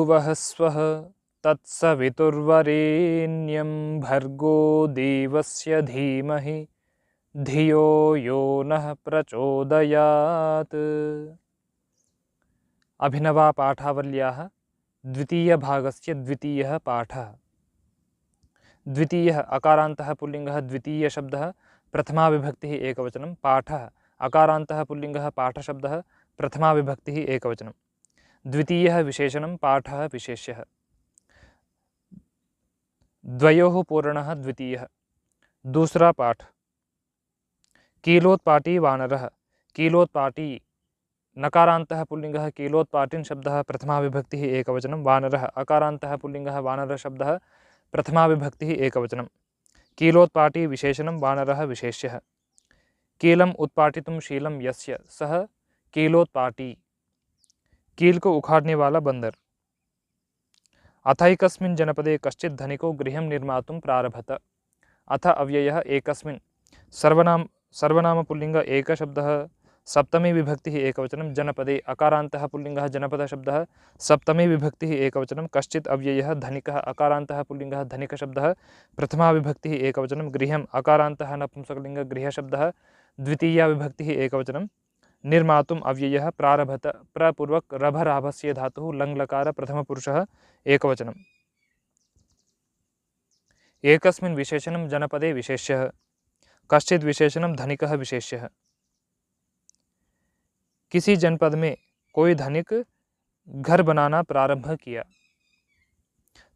भुवः स्वः तत्सवितुर्वरेण्यं भर्गो देवस्य धीमहि धियो यो नः प्रचोदयात्। अभिनवा पाठावल्याः द्वितीयभागस्य द्वितीयः पाठः। द्वितीयः अकारान्तः पुल्लिङ्गः द्वितीयशब्दः प्रथमा विभक्तिः एकवचनं। पाठः अकारान्तः पुल्लिङ्गः पाठशब्दः प्रथमा विभक्तिः एकवचनं। द्वितीयः विशेषणं पाठः विशेष्यः। द्वयोः पूरणः द्वितीयः। दूसरा पाठ कीलोत्पाटी वानरः। कीलोत्पाटी नकारान्तः पुल्लिङ्गः कीलोत्पाटिन् शब्दः प्रथमा विभक्तिः एकवचनं। वानरः अकारान्तः पुल्लिङ्गः वानरशब्दः प्रथमा विभक्तिः एकवचनं। कीलोत्पाटी विशेषणं वानरः विशेष्यः। कीलम् उत्पाटितुं शीलं यस्य सः कीलोत्पाटी। कील को उखाड़ने वाला बंदर। अथैकस्मिन् जनपदे कश्चित् धनिको गृहं निर्मातुं प्रारभत। अथ अव्ययः एकस्मिन् सर्वनाम पुल्लिङ्ग एकशब्दः सप्तमी विभक्तिः एकवचनं। जनपदे अकारान्तः पुल्लिङ्गः जनपदशब्दः सप्तमी विभक्तिः एकवचनं। कश्चित् अव्ययः धनिकः अकारान्तः पुल्लिङ्गः धनिकशब्दः प्रथमा विभक्तिः एकवचनं। गृहम् अकारान्तः नपुंसकलिङ्ग गृहशब्दः द्वितीया विभक्तिः एकवचनं। निर्मातुम् अव्ययः प्रारभत प्रपूर्वक रभराभस्य धातुः लङ्लकार प्रथमपुरुषः एकवचनम्। एकस्मिन् विशेषणं जनपदे विशेष्यः। कश्चित् विशेषणं धनिकः विशेष्यः। किसी जनपद में कोई धनिक घर बनाना प्रारंभ किया।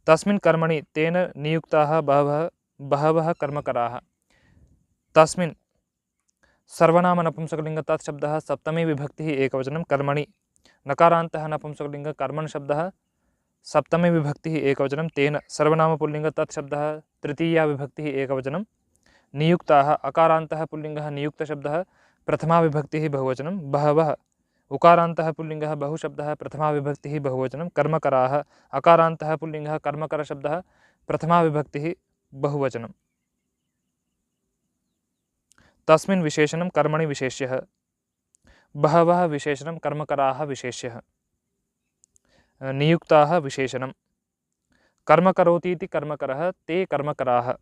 तस्मिन् कर्मणि तेन नियुक्ताः बहवः कर्मकराः। तस्मिन् सर्वनाम नपुंसकलिङ्ग तत्शब्दः सप्तमी विभक्तिः एकवचनं। कर्मणि नकारान्तः नपुंसकलिङ्ग कर्मण शब्दः सप्तमी विभक्तिः एकवचनं। तेन सर्वनाम पुल्लिङ्ग तत्शब्दः तृतीया विभक्तिः एकवचनं। नियुक्ताः अकारान्तः पुल्लिङ्गः नियुक्तशब्दः प्रथमा विभक्तिः बहुवचनं। बहवः उकारान्तः पुल्लिङ्गः बहुशब्दः प्रथमा विभक्तिः बहुवचनं। कर्मकराः अकारान्तः पुल्लिङ्गः कर्मकरशब्दः प्रथमा विभक्तिः बहुवचनं। तस्मिन् विशेषणं कर्मणि विशेष्यः। बहवः विशेषणं कर्मकराः विशेष्यः। नियुक्ताः विशेषणं। कर्म करोति इति कर्मकरः ते कर्मकराः।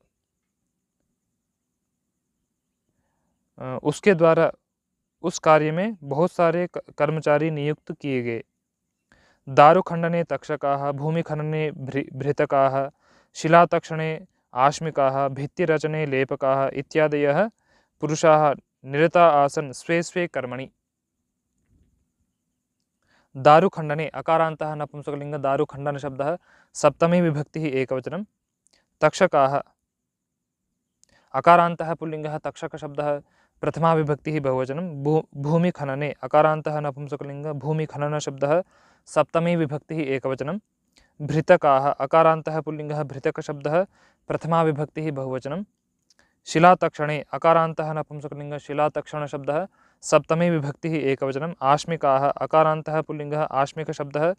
उसके द्वारा उस कार्य में बहुत सारे कर्मचारी नियुक्त किए गए। दारुखण्डने तक्षकाः भूमिखनने भृतकाः शिलातक्षणे आश्मिकाः भित्तिरचने लेपकाः इत्यादयः पुरुषाः निरता आसन् स्वे स्वे कर्मणि। दारुखण्डने अकारान्तः नपुंसकलिङ्ग दारुखण्डन शब्दः सप्तमी विभक्तिः एकवचनं। तक्षकाः अकारान्तः पुल्लिङ्गः तक्षकशब्दः प्रथमा विभक्तिः बहुवचनं। भूमिखनने अकारान्तः नपुंसकलिङ्ग भूमिखनन शब्दः सप्तमी विभक्तिः एकवचनं। भृतकाः अकारान्तः पुल्लिङ्गः भृतकशब्दः प्रथमा विभक्तिः बहुवचनं। शिलातक्षणे अकारान्तः नपुंसकलिङ्ग शिलातक्षणशब्दः सप्तमी विभक्तिः एकवचनम्। आश्मिकाः अकारान्तः पुल्लिङ्गः आश्मिकशब्दः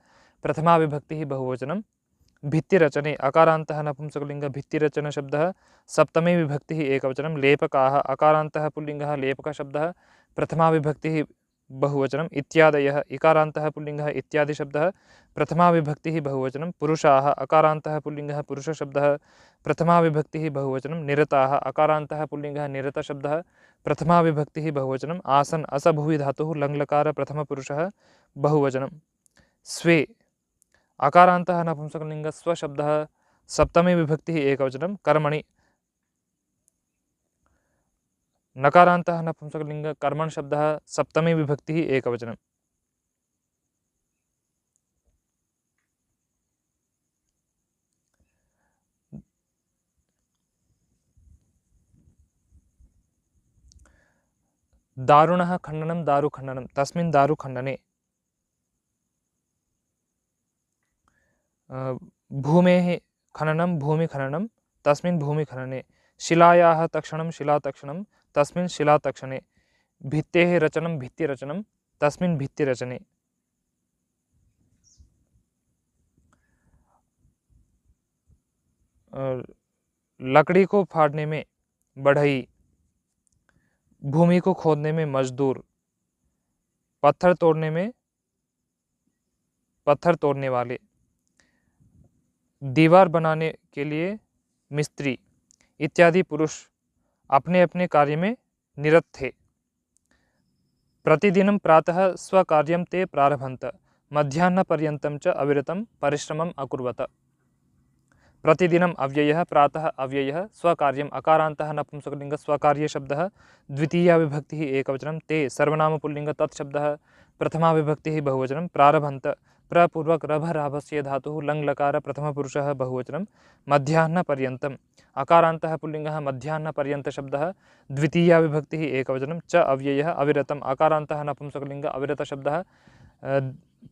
प्रथमा विभक्तिः बहुवचनं। भित्तिरचने अकारान्तः नपुंसकलिङ्ग भित्तिरचनशब्दः सप्तमी विभक्तिः एकवचनं। लेपकाः अकारान्तः पुल्लिङ्गः लेपकशब्दः प्रथमा विभक्तिः बहुवचनम्। इत्यादयः इकारान्तः पुल्लिङ्गः इत्यादिशब्दः प्रथमा विभक्तिः बहुवचनं। पुरुषाः अकारान्तः पुल्लिङ्गः पुरुषशब्दः प्रथमा विभक्तिः बहुवचनं। निरताः अकारान्तः पुल्लिङ्गः निरतशब्दः प्रथमा विभक्तिः बहुवचनम्। आसन् असभुवि धातुः लङ्लकार प्रथमपुरुषः बहुवचनं। स्वे अकारान्तः नपुंसकलिङ्ग स्वशब्दः सप्तमी विभक्तिः एकवचनं। कर्मणि नकारान्तः नपुंसकलिङ्ग कर्मण शब्दः सप्तमी विभक्तिः एकवचनं। दारुणः खण्डनं दारुखण्डनं तस्मिन् दारुखण्डने भूमेः खननं भूमिखननं तस्मिन् भूमिखनने शिलायाः तक्षणं शिलातक्षणं तस्मिन् शिलातक्षणे भित्तेः रचनं भित्तिरचनं तस्मिन् भित्तिरचने लकड़ी को फाड़ने में बढ़ई भूमि को खोदने में मजदूर पत्थर तोड़ने में पत्थर तोड़ने वाले दीवार बनाने के लिए मिस्त्री इत्यादि पुरुष अपने अपने कार्य में निरत थे। प्रतिदिनं प्रातः स्वकार्यं ते प्रारभन्त, मध्याह्नपर्यन्तं च अविरतं परिश्रमम् अकुर्वत। प्रतिदिनम् अव्ययः, प्रातः अव्ययः, स्वकार्यम् अकारान्तः नपुंसकलिङ्ग स्वकार्यशब्दः, द्वितीया विभक्तिः एकवचनं, ते सर्वनामपुल्लिङ्ग तत्शब्दः प्रथमा विभक्तिः बहुवचनं, प्रारभन्त प्रपूर्वक रभराभस्य धातुः लङ् लकार प्रथमपुरुषः बहुवचनं, मध्याह्नपर्यन्तम् अकारान्तः पुल्लिङ्गः मध्याह्नपर्यन्तशब्दः द्वितीया विभक्तिः एकवचनं, च अव्ययः अविरतम् अकारान्तः नपुंसकलिङ्ग अविरतशब्दः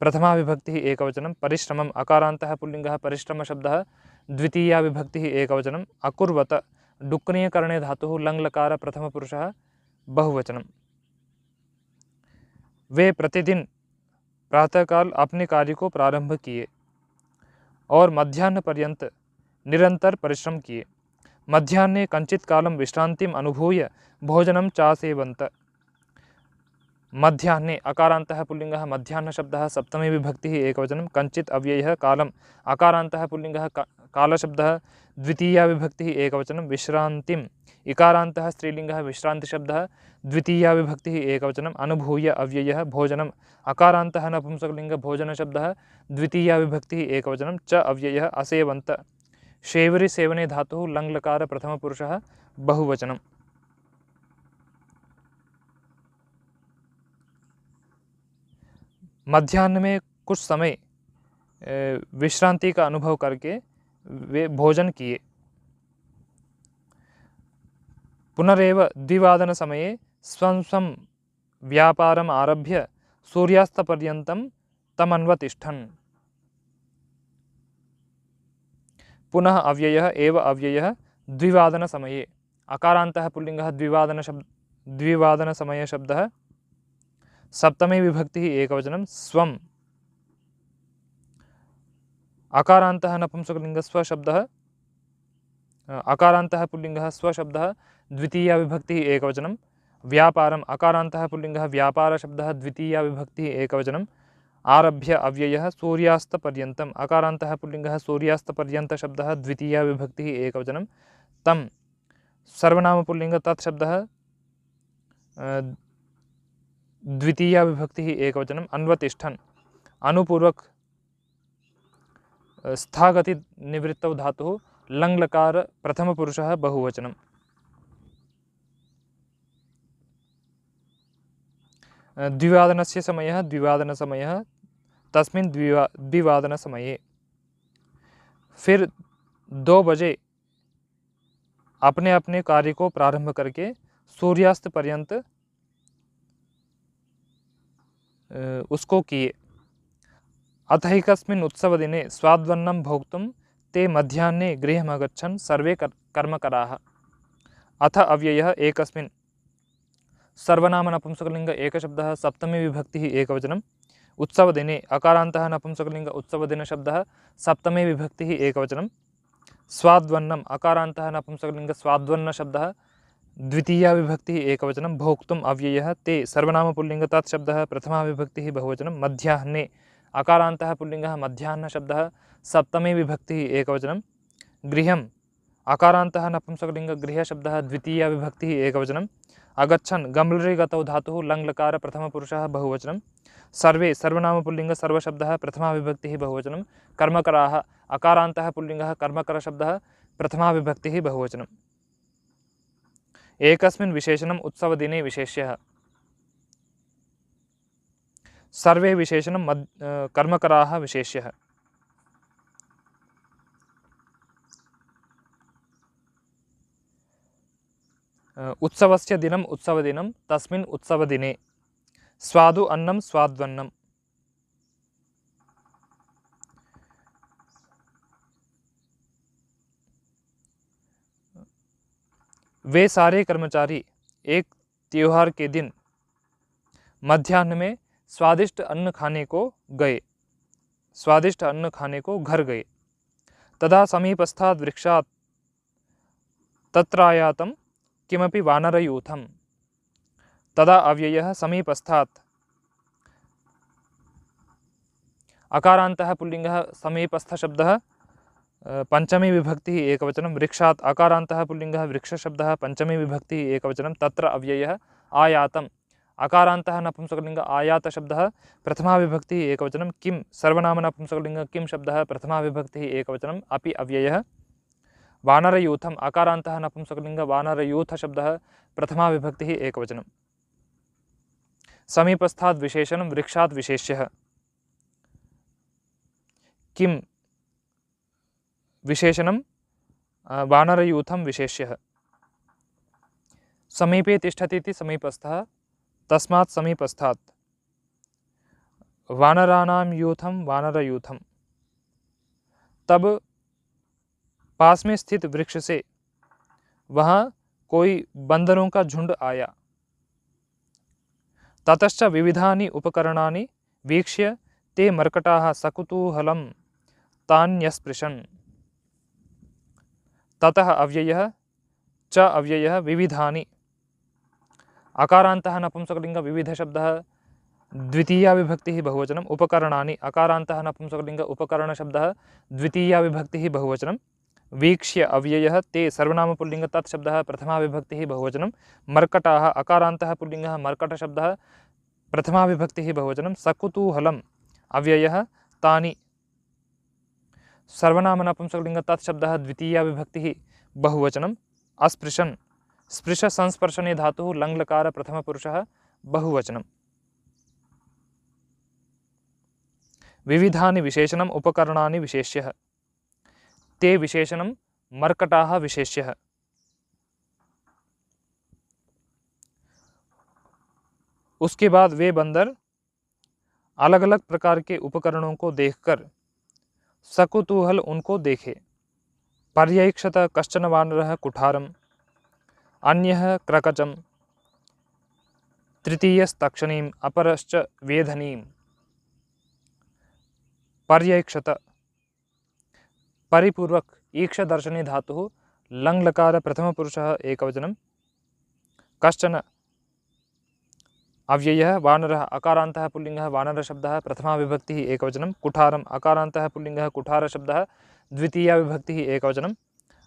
प्रथमा विभक्तिः एकवचनं, परिश्रमम् अकारान्तः पुल्लिङ्गः परिश्रमशब्दः द्वितीया विभक्तिः एकवचनं, अकुर्वत डुक्रियकरणे धातुः लङ् लकार प्रथमपुरुषः बहुवचनं। वे प्रतिदिन प्रातःकाल अपने कार्य को प्रारंभ किए और मध्याह्न पर्यंत निरंतर परिश्रम किए। मध्याह्ने कञ्चित् कालं विश्रान्तिम् अनुभूय भोजनं चासेवन्त। मध्याह्ने अकारान्तः पुल्लिङ्गः मध्याह्नशब्दः सप्तमी विभक्तिः एकवचनं, कञ्चित् अव्ययः कालम् अकारान्तः पुल्लिङ्गः कालशब्दः द्वितीया विभक्तिः एकवचनं, विश्रान्तिम् इकारान्तः स्त्रीलिङ्गः विश्रान्तिशब्दः द्वितीया विभक्तिः एकवचनम्, अनुभूय अव्ययः भोजनम् अकारान्तः नपुंसकलिङ्ग भोजनशब्दः द्वितीया विभक्तिः एकवचनं, च अव्ययः असेवन्त शेवरि सेवने धातुः लङ् लकार प्रथमपुरुषः बहुवचनं। मध्याह्न में कुछ समय विश्रांति का अनुभव करके वे भोजन किए। पुनरेव द्विवादन समये स्वं स्वं व्यापारम् आरभ्य सूर्यास्तपर्यन्तं तमन्वतिष्ठन्। पुनः अव्ययः एव अव्ययः द्विवादन समये अकारान्तः पुल्लिङ्गः द्विवादन समय शब्दः सप्तमी विभक्तिः एकवचनं, स्वम् अकारान्तः नपुंसकलिङ्गः स्वशब्दः अकारान्तः पुल्लिङ्गः स्वशब्दः द्वितीया विभक्तिः एकवचनं, व्यापारम् अकारान्तः पुल्लिङ्गः व्यापारशब्दः द्वितीया विभक्तिः एकवचनं, आरभ्य अव्ययः सूर्यास्तपर्यन्तम् अकारान्तः पुल्लिङ्गः सूर्यास्तपर्यन्तशब्दः द्वितीया विभक्तिः एकवचनं, तं सर्वनामपुल्लिङ्ग तत्शब्दः द्वितीया विभक्तिः एकवचनम्, अन्वतिष्ठन् अनुपूर्वक स्थागति निवृत्तौ धातुः लङ् लकार प्रथमपुरुषः बहुवचनं। द्विवादनस्य समयः द्विवादनसमयः तस्मिन् द्विवादनसमये। फिर 2 बजे अपने अपने कार्य को प्रारंभ करके सूर्यास्त पर्यंत उसको किए। अथैकस्मिन् उत्सवदिने स्वाद्वन्नं भोक्तुं ते मध्याह्ने गृहमगच्छन् सर्वे कर्मकराः। अथ अव्ययः एकस्मिन् सर्वनाम नपुंसकलिङ्ग एकशब्दः सप्तमी विभक्तिः एकवचनं, उत्सवदिने अकारान्तः नपुंसकलिङ्ग उत्सवदिनशब्दः सप्तमी विभक्तिः एकवचनं, स्वाद्वन्नम् अकारान्तः नपुंसकलिङ्ग स्वाद्वन्नशब्दः द्वितीया विभक्तिः एकवचनं, भोक्तुम् अव्ययः ते सर्वनामपुल्लिङ्ग तत्शब्दः प्रथमा विभक्तिः बहुवचनं, मध्याह्ने अकारान्तः पुल्लिङ्गः मध्याह्नशब्दः सप्तमी विभक्तिः एकवचनं, गृहम् अकारान्तः नपुंसकलिङ्ग गृहशब्दः द्वितीया विभक्तिः एकवचनं, अगच्छन् गम्लरि गतौ धातुः लङ् लकार प्रथमपुरुषः बहुवचनं, सर्वे सर्वनामपुल्लिङ्ग सर्वशब्दः प्रथमा विभक्तिः बहुवचनं, कर्मकराः अकारान्तः पुल्लिङ्गः कर्मकरशब्दः प्रथमा विभक्तिः बहुवचनं। एकस्मिन् विशेषणम् उत्सवदिने विशेष्यः। सर्वे विशेषणं कर्मकराः विशेष्यः। उत्सवस्य दिनम् उत्सवदिनं तस्मिन् उत्सवदिने। स्वादु अन्नं स्वाद्वन्नं। वे सारे कर्मचारी एक त्योहार के दिन मध्याह्न में स्वादिष्ट अन्न खाने को घर गए। तदा समीपस्थात् वृक्षात् तत्रायातं किमपि वानरयूथम्। तदा अव्ययः समीपस्थात् अकारान्तः पुल्लिङ्गः समीपस्थशब्दः पंचमी विभक्तिः एकवचनं। वृक्षात् अकारान्तः पुल्लिङ्गः वृक्षशब्दः पंचमी विभक्तिः एकवचनं। तत्र अव्ययः आयातम् अकारान्तः नपुंसकलिङ्ग आयातशब्दः प्रथमा विभक्तिः एकवचनं। किं सर्वनाम नपुंसकलिङ्ग किं शब्दः प्रथमा विभक्तिः एकवचनम्। अपि अव्ययः वानरयूथम् अकारान्तः नपुंसकलिङ्ग वानरयूथशब्दः प्रथमा विभक्तिः एकवचनं। समीपस्थात् विशेषणं वृक्षात् विशेष्यः। किं विशेषणं वानरयूथं विशेष्यः। समीपे तिष्ठति इति समीपस्थः तस्मात् समीपस्थात्। वानराणां यूथं वानरयूथं। तब पास में स्थित वृक्ष से वहाँ कोई बंदरों का झुंड आया। ततश्च विविधानि उपकरणानि वीक्ष्य ते मर्कटाः सकुतूहलं तान्यस्पृशन्। ततः अव्ययः च अव्ययः विविधानि अकारान्तः नपुंसकलिङ्ग विविधशब्दः द्वितीया विभक्तिः बहुवचनम्। उपकरणानि अकारान्तः नपुंसकलिङ्ग उपकरणशब्दः द्वितीया विभक्तिः बहुवचनं। वीक्ष्य अव्ययः ते सर्वनामपुल्लिङ्ग तत्शब्दः प्रथमा विभक्तिः बहुवचनं। मर्कटाः अकारान्तः पुल्लिङ्गः मर्कटशब्दः प्रथमा विभक्तिः बहुवचनं। सकुतूहलम् अव्ययः तानि सर्वनाम नपुंसकलिङ्ग तत्शब्दः द्वितीया विभक्तिः बहुवचनम्। अस्पृशन् स्पृश संस्पर्शने धातुः लङ्लकार प्रथमपुरुषः बहुवचनम्। विविधानि विशेषणम् उपकरणानि विशेष्यः। ते विशेषणं मर्कटाः विशेष्यः। उसके बाद वे बंदर अलग अलग प्रकार के उपकरणों को देखकर सकुतूहल उनको देखे। पर्यैक्षत कश्चन वानरः कुठारम् अन्यः क्रकचं तृतीयस्तक्षणीम् अपरश्च वेधनीम्। पर्यैक्षत परिपूर्वक ईक्षदर्शने धातुः लङ्लकार प्रथमपुरुषः एकवचनं। कश्चन अव्ययः वानरः अकारान्तः पुल्लिङ्गः वानरशब्दः प्रथमा विभक्तिः एकवचनं। कुठारम् अकारान्तः पुल्लिङ्गः कुठारशब्दः द्वितीया विभक्तिः एकवचनं।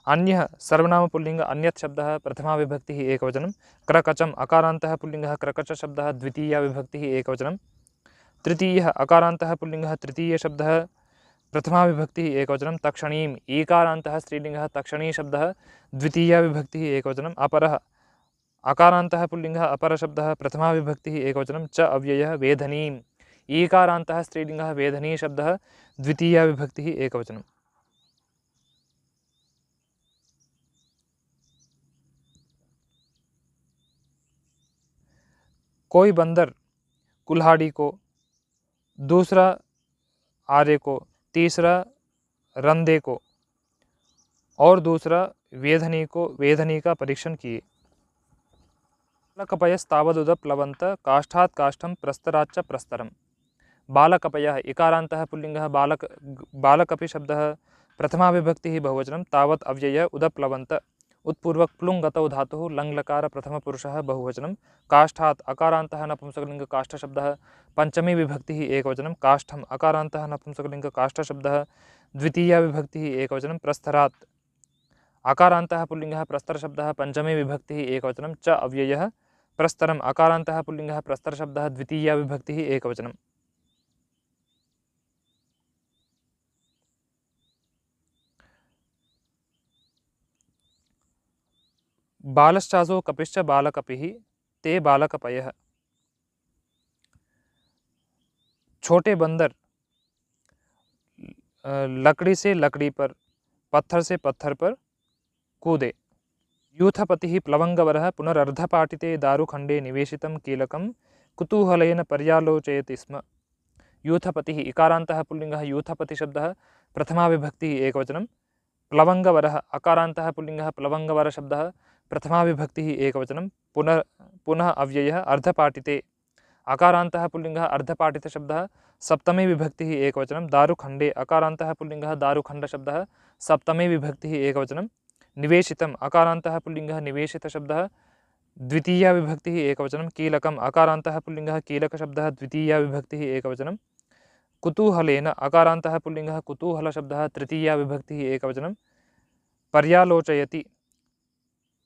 अन्यः सर्वनामपुल्लिङ्ग अन्यत् शब्दः प्रथमा विभक्तिः एकवचनं। क्रकचम् अकारान्तः पुल्लिङ्गः क्रकचशब्दः द्वितीया विभक्तिः एकवचनं। तृतीयः अकारान्तः पुल्लिङ्गः तृतीयशब्दः प्रथमा विभक्तिः एकवचनं। तक्षणीम् ईकारान्तः स्त्रीलिङ्गः तक्षणी शब्दः द्वितीया विभक्तिः एकवचनम्। अपरः अकारान्तः पुल्लिङ्गः अपरशब्दः प्रथमा विभक्तिः एकवचनं। च अव्ययः वेधनीम् ईकारान्तः स्त्रीलिङ्गः वेधनी शब्दः द्वितीया विभक्तिः एकवचनम्। कोई बंदर कुल्हाड़ी को, दूसरा आरे को, तीसरा रंदे को और दूसरा वेधनी का परीक्षण किए। बालकपयस्तावदुदप्लवन्त काष्ठात् काष्ठं प्रस्तराच्च प्रस्तरम्। बालकपयः इकारान्तः पुल्लिङ्गः बालकपि शब्दः प्रथमा विभक्तिः बहुवचनं। तावत् अव्ययः उदप्लवन्त उत्पूर्वक प्लुङ्गतौ धातुः लङ्लकार प्रथमपुरुषः बहुवचनं। काष्ठात् अकारान्तः नपुंसकलिङ्ग काष्ठशब्दः पंचमी विभक्तिः एकवचनं। काष्ठम् अकारान्तः नपुंसकलिङ्ग काष्ठशब्दः द्वितीया विभक्तिः एकवचनं। प्रस्तरात् अकारान्तः पुल्लिङ्गः प्रस्तरशब्दः पंचमी विभक्तिः एकवचनं। च अव्ययः प्रस्तरम् अकारान्तः पुल्लिङ्गः प्रस्तरशब्दः द्वितीया विभक्तिः एकवचनम्। बालश्चासो कपिश्च बालकपिः ते बालकपयः। छोटे बंदर लकड़ी से लकड़ी पर, पत्थर से पत्थर पर कूदे। यूथपतिः प्लवंगवरः पुनरर्धपाटिते दारुखण्डे निवेशितं कीलकं कुतूहलेन पर्यालोचयति स्म। यूथपतिः इकारान्तः पुल्लिङ्गः यूथपतिशब्दः प्रथमा विभक्तिः एकवचनं। प्लवंगवरः अकारान्तः पुल्लिङ्गः प्लवंगवरशब्दः प्रथमा विभक्तिः एकवचनं। पुनः अव्ययः अर्धपाटिते अकारान्तः पुल्लिङ्गः अर्धपाटितशब्दः सप्तमी विभक्तिः एकवचनं। दारुखण्डे अकारान्तः पुल्लिङ्गः दारुखण्डशब्दः सप्तमी विभक्तिः एकवचनं। निवेशितम् अकारान्तः पुल्लिङ्गः निवेशितशब्दः द्वितीया विभक्तिः एकवचनं। कीलकम् अकारान्तः पुल्लिङ्गः कीलकशब्दः द्वितीया विभक्तिः एकवचनं। कुतूहलेन अकारान्तः पुल्लिङ्गः कुतूहलशब्दः तृतीया विभक्तिः एकवचनं पर्यालोचयति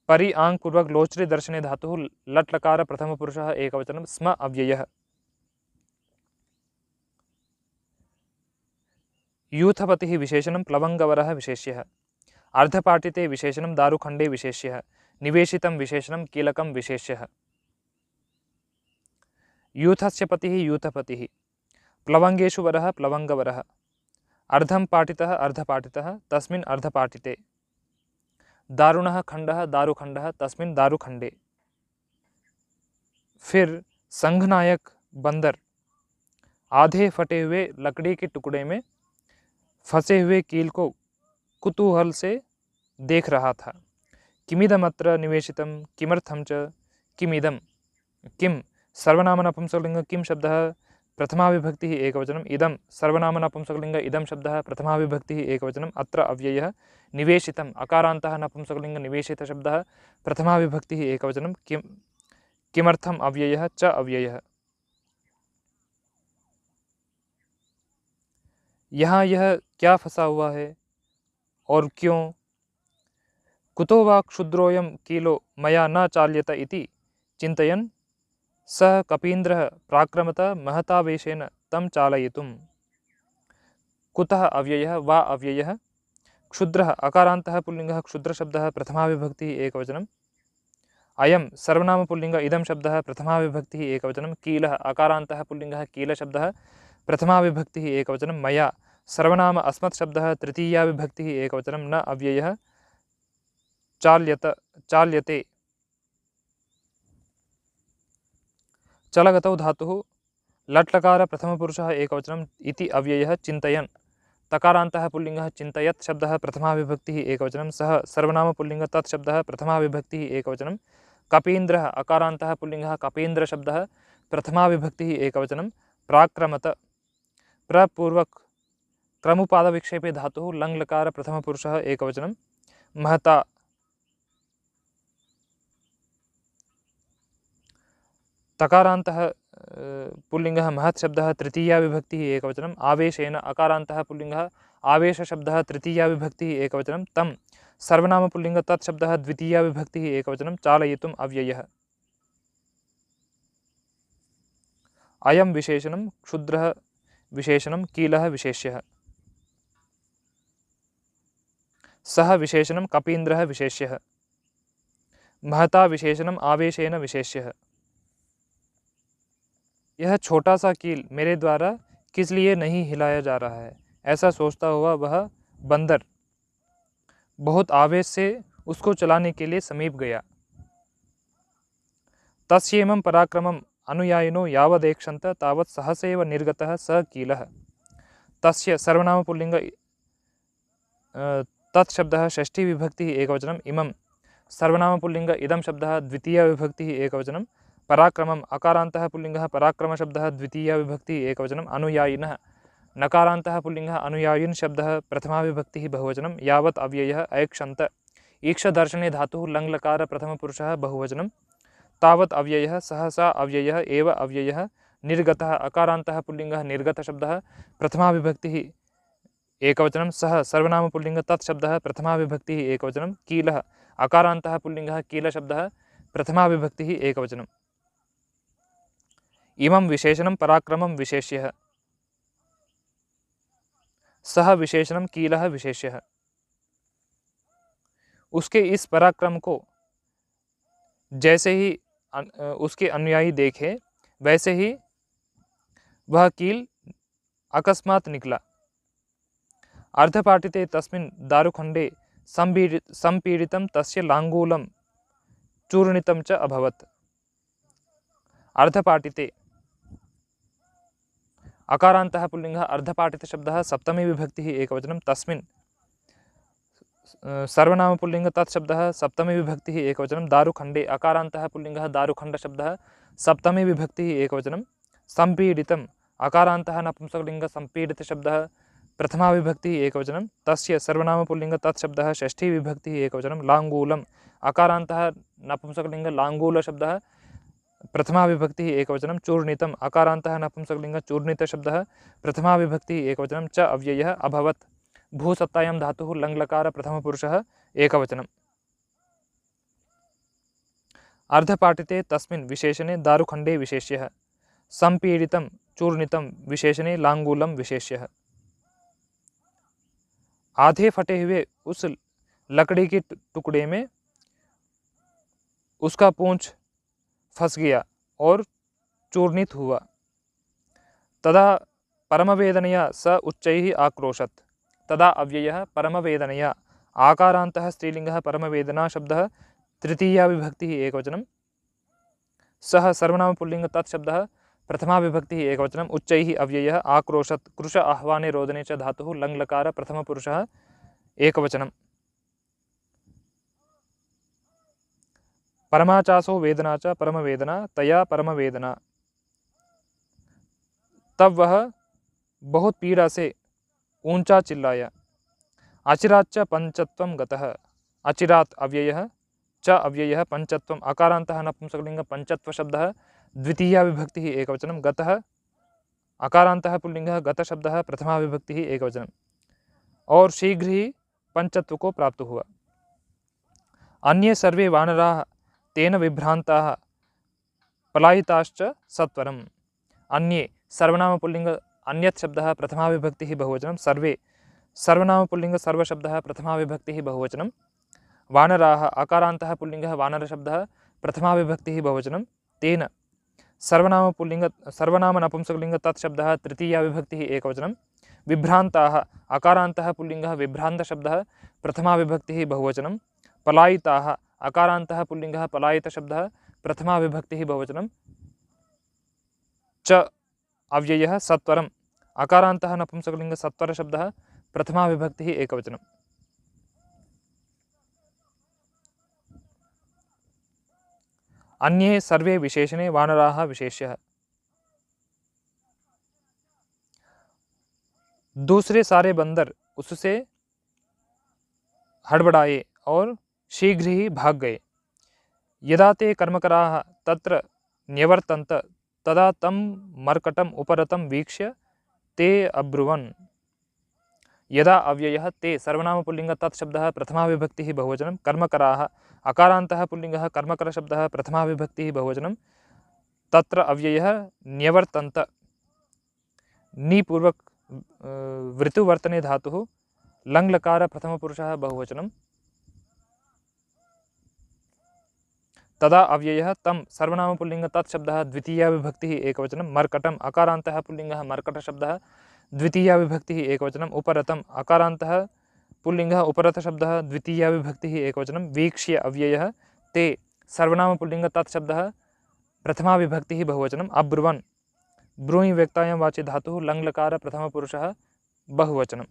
परि आङ् पूर्वक लोचरि दर्शने धातुः लट् लकार प्रथमपुरुषः एकवचनं स्म अव्ययः। यूथपतिः विशेषणं प्लवङ्गवरः विशेष्यः। अर्धपाटिते विशेषणं दारुखण्डे विशेष्यः। निवेशितं विशेषणं कीलकं विशेष्यः। यूथस्य पतिः यूथपतिः। प्लवंगेषु वरः प्लवंगवरः। अर्धं पाटितः अर्धपाटितः तस्मिन् अर्धपाटिते। दारुणः खंडः दारुखंडः तस्मिन् दारुखंडे। फिर संघनायक बंदर आधे फटे हुए लकड़ी के टुकड़े में फंसे हुए कील को कुतूहल से देख रहा था। किमिदमत्र निवेशितं किमर्थं च किमिदं। किम सर्वनाम नपुंसकलिंग किम शब्दः प्रथमा विभक्तिः एकवचनम्। इदं सर्वनाम नपुंसकलिंग इदं शब्दः प्रथमा विभक्तिः एकवचनम्। अत्र अव्ययः। निवेशितम् अकारान्तः नपुंसकलिंग निवेशित शब्दः प्रथमा विभक्तिः एकवचनं। किमर्थम् अव्ययः च अव्ययः। यहाँ यह क्या फंसा हुआ है और क्यों। कुतो वा क्षुद्रोऽयं कीलो मया न चाल्यत इति चिन्तयन् सः कपीन्द्रः प्राक्रमत महतावेशेन तं चालयितुम्। कुतः अव्ययः वा अव्ययः। क्षुद्रः अकारान्तः पुल्लिङ्गः क्षुद्रशब्दः प्रथमा विभक्तिः एकवचनम्। अयं सर्वनाम पुल्लिङ्ग इदं शब्दः प्रथमा विभक्तिः एकवचनं। कीलः अकारान्तः पुल्लिङ्गः कीलशब्दः प्रथमा विभक्तिः एकवचनं। मया सर्वनाम अस्मत् शब्दः तृतीया विभक्तिः एकवचनं। न अव्ययः। चाल्यते चलगतौ धातुः लट् लकार प्रथमपुरुषः एकवचनम् इति अव्ययः। चिन्तयन् तकारान्तः पुल्लिङ्गः चिन्तयत् शब्दः प्रथमा विभक्तिः एकवचनं। सः सर्वनाम पुल्लिङ्ग तत् शब्दः प्रथमा विभक्तिः एकवचनं। कपीन्द्रः अकारान्तः पुल्लिङ्गः कपीन्द्रशब्दः प्रथमा विभक्तिः एकवचनं। प्राक्रमत प्रपूर्वक क्रमुपादविक्षेपे धातुः लङ् लकार प्रथमपुरुषः एकवचनं। महता तकारान्तः पुल्लिङ्गः महत् शब्दः तृतीया विभक्तिः एकवचनम्। आवेशेन अकारान्तः पुल्लिङ्गः आवेशशब्दः तृतीया विभक्तिः एकवचनं। तं सर्वनाम पुल्लिङ्ग तत् शब्दः द्वितीया विभक्तिः एकवचनं। चालयितुम् अव्ययः। अयं विशेषणं क्षुद्रः विशेषणं कीलः विशेष्यः। सः विशेषणं कपीन्द्रः विशेष्यः। महता विशेषणम् आवेशेन विशेष्यः। यह छोटा सा कील मेरे द्वारा किस लिए नहीं हिलाया जा रहा है, ऐसा सोचता हुआ वह बंदर बहुत आवेश से उसको चलाने के लिए समीप गया। तस्येमं पराक्रमम् अनुयायिनो यावदेक्षन्त तावत् सहसैव निर्गतः स कीलः। तस्य सर्वनाम पुल्लिङ्ग तत् शब्दः षष्ठी विभक्तिः एकवचनम्। इमं सर्वनाम पुल्लिङ्ग इदं शब्दः द्वितीया विभक्तिः एकवचनं। पराक्रमम् अकारान्तः पुल्लिङ्गः पराक्रमशब्दः द्वितीया विभक्तिः एकवचनम्। अनुयायिनः नकारान्तः पुल्लिङ्गः अनुयायिन् शब्दः प्रथमा विभक्तिः बहुवचनं। यावत् अव्ययः ऐक्षन्त ईक्षदर्शने धातुः लङ् लकार प्रथमपुरुषः बहुवचनं। तावत् अव्ययः सहसा अव्ययः एव अव्ययः। निर्गतः अकारान्तः पुल्लिङ्गः निर्गतशब्दः प्रथमा विभक्तिः एकवचनं। सः सर्वनाम पुल्लिङ्ग तत् शब्दः प्रथमा विभक्तिः एकवचनं। कीलः अकारान्तः पुल्लिङ्गः कीलशब्दः प्रथमा विभक्तिः एकवचनम्। इमं विशेषणं पराक्रमं विशेष्यः। सः विशेषणं कीलः विशेष्यः। उसके इस पराक्रम को जैसे ही उसके अनुयायी देखे वैसे ही वह कील अकस्मात निकला। अर्धपाटिते तस्मिन् दारुखण्डे संपीडितं तस्य लाङ्गूलं चूर्णितं च अभवत्। अर्धपाटिते अकारान्तः पुल्लिङ्गः अर्धपाटितशब्दः सप्तमी विभक्तिः एकवचनं। तस्मिन् सर्वनाम पुल्लिङ्ग तत् शब्दः सप्तमी विभक्तिः एकवचनं। दारुखण्डे अकारान्तः पुल्लिङ्गः दारुखण्डशब्दः सप्तमी विभक्तिः एकवचनं। संपीडितम् अकारान्तः नपुंसकलिङ्ग संपीडितशब्दः प्रथमा विभक्तिः एकवचनं। तस्य सर्वनाम पुल्लिङ्ग तत् शब्दः षष्ठी विभक्तिः एकवचनं। लाङ्गूलम् अकारान्तः नपुंसकलिङ्ग लाङ्गूलशब्दः प्रथमा विभक्तिः एकवचनं चूर्णितम् अकारान्तः नपुंसकलिङ्गः चूर्णितशब्दः प्रथमा विभक्तिः एकवचनं च अव्ययः अभवत् भूसत्तायां धातुः लङ्लकार प्रथमपुरुषः एकवचनम् अर्धपाठिते तस्मिन् विशेषणे दारुखण्डे विशेष्यः संपीडितं चूर्णितं विशेषणे लाङ्गूलं विशेष्यः आधे फटे हुए उस लकड़ी के टुकड़े में उसका पूंछ फंस गया और चूर्णित हुआ। तदा परमवेदनया स उच्चैः आक्रोशत् तदा अव्ययः परमवेदनया आकारान्तः स्त्रीलिङ्गः परमवेदना शब्दः तृतीया विभक्तिः एकवचनं सः सर्वनामपुल्लिङ्गः तत् शब्दः प्रथमा विभक्तिः एकवचनम् उच्चैः अव्ययः आक्रोशत् कृश आह्वाने रोदने च धातुः लङ्लकार प्रथमपुरुषः एकवचनम् परमाचासो वेदना च परमवेदना तया परमवेदना तब वह बहुत पीड़ा से ऊंचा चिल्लाया। अचिराच्च पंचत्वं गतः अचिरात् अव्ययः च अव्ययः पंचत्वम् अकारान्तः नपुंसकलिङ्गः पंचत्वशब्दः द्वितीया विभक्तिः एकवचनं गतः अकारान्तः पुल्लिङ्गः गतशब्दः प्रथमा विभक्तिः एकवचनं और शीघ्र ही पंचत्व को प्राप्त हुआ। अन्ये सर्वे वानराः तेन विभ्रान्ताः पलायिताश्च सत्वरम् अन्ये सर्वनामपुल्लिङ्ग अन्यत् शब्दः प्रथमा विभक्तिः बहुवचनं सर्वे सर्वनामपुल्लिङ्ग सर्वशब्दः प्रथमा विभक्तिः बहुवचनं वानराः अकारान्तः पुल्लिङ्गः वानरशब्दः प्रथमा विभक्तिः बहुवचनं तेन सर्वनामपुल्लिङ्ग सर्वनामनपुंसकलिङ्ग तत् शब्दः तृतीया विभक्तिः एकवचनं विभ्रान्ताः अकारान्तः पुल्लिङ्गः विभ्रान्तशब्दः प्रथमा विभक्तिः बहुवचनं पलायिताः अकारान्तः पुल्लिङ्गः पलायितशब्दः प्रथमा विभक्तिः बहुवचनं च अव्ययः सत्वरम् अकारान्तः नपुंसकलिङ्गः सत्वरशब्दः प्रथमा विभक्तिः एकवचनम् अन्ये सर्वे विशेषणे वानराः विशेष्यः दूसरे सारे बंदर उससे हड़बड़ाए और शीघ्र ही भाग गए। यदा ते कर्मकराः तत्र न्यवर्तन्त तदा तं मर्कटम् उपरतं वीक्ष्य ते अब्रुवन्। यदा अव्ययः ते सर्वनामपुल्लिङ्गः तत् शब्दः प्रथमा विभक्तिः बहुवचनं कर्मकराः अकारान्तः पुल्लिङ्गः कर्मकरशब्दः प्रथमा विभक्तिः बहुवचनं तत्र अव्ययः न्यवर्तन्त नीपूर्वक वृत्तुवर्तने धातुः लङ्लकार प्रथमपुरुषः बहुवचनं तदा अव्ययः तं सर्वनामपुल्लिङ्गः तत् शब्दः द्वितीया विभक्तिः एकवचनं मर्कटम् अकारान्तः पुल्लिङ्गः मर्कटशब्दः द्वितीया विभक्तिः एकवचनम् उपरतम् अकारान्तः पुल्लिङ्गः उपरतशब्दः द्वितीया विभक्तिः एकवचनं वीक्ष्य अव्ययः ते सर्वनामपुल्लिङ्गः तत् शब्दः प्रथमा विभक्तिः बहुवचनम् अब्रुवन् ब्रूहि व्यक्तायां वाचे धातुः लङ्लकार प्रथमपुरुषः बहुवचनं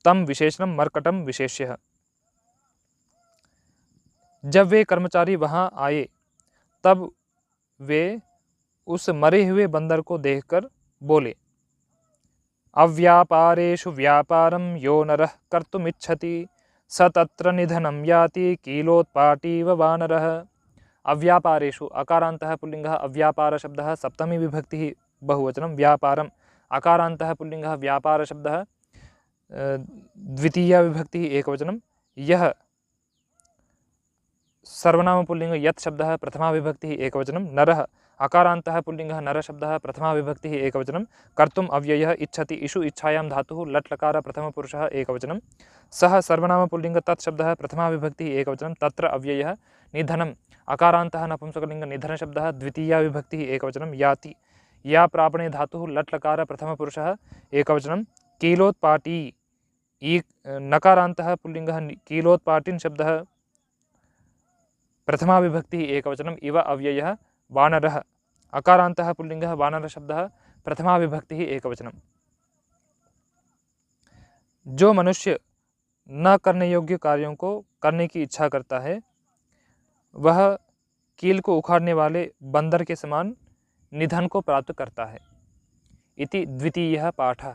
तं विशेषणं मर्कटं विशेष्यः। जब वे कर्मचारी वहां आए तब वे उस मरे हुए बंदर को देखकर बोले अव्यापारेषु व्यापारं यो नरः कर्तुमिच्छति स तत्र निधनं याति कीलोत्पाटीव वानरः। अव्यापारेषु अकारान्तः पुल्लिङ्गः अव्यापारशब्दः सप्तमी विभक्तिः बहुवचनं व्यापारम् अकारान्तः पुल्लिङ्गः व्यापारशब्दः द्वितीया विभक्तिः एकवचनं यः सर्वनामपुल्लिङ्ग यत् शब्दः प्रथमा विभक्तिः एकवचनं नरः अकारान्तः पुल्लिङ्गः नरशब्दः प्रथमा विभक्तिः एकवचनं कर्तुम् अव्ययः इच्छति इषु इच्छायां धातुः लट् लकार प्रथमपुरुषः एकवचनं सः सर्वनामपुल्लिङ्ग तत् शब्दः प्रथमा विभक्तिः एकवचनं तत्र अव्ययः निधनम् अकारान्तः नपुंसकलिङ्ग निधनशब्दः द्वितीया विभक्तिः एकवचनं याति या प्रापणे धातुः लट् लकार प्रथमपुरुषः एकवचनं कीलोत्पाटी नकारान्तः पुल्लिङ्गः कीलोत्पाटिन् शब्दः प्रथमा विभक्तिः एकवचनम् इव अव्ययः वानरः अकारान्तः पुल्लिङ्गः वानरशब्दः प्रथमा विभक्तिः एकवचनम्। जो मनुष्य न करने योग्य कार्यों को करने की इच्छा करता है वह कील को उखाड़ने वाले बंदर के समान निधन को प्राप्त करता है। इति द्वितीयः पाठः।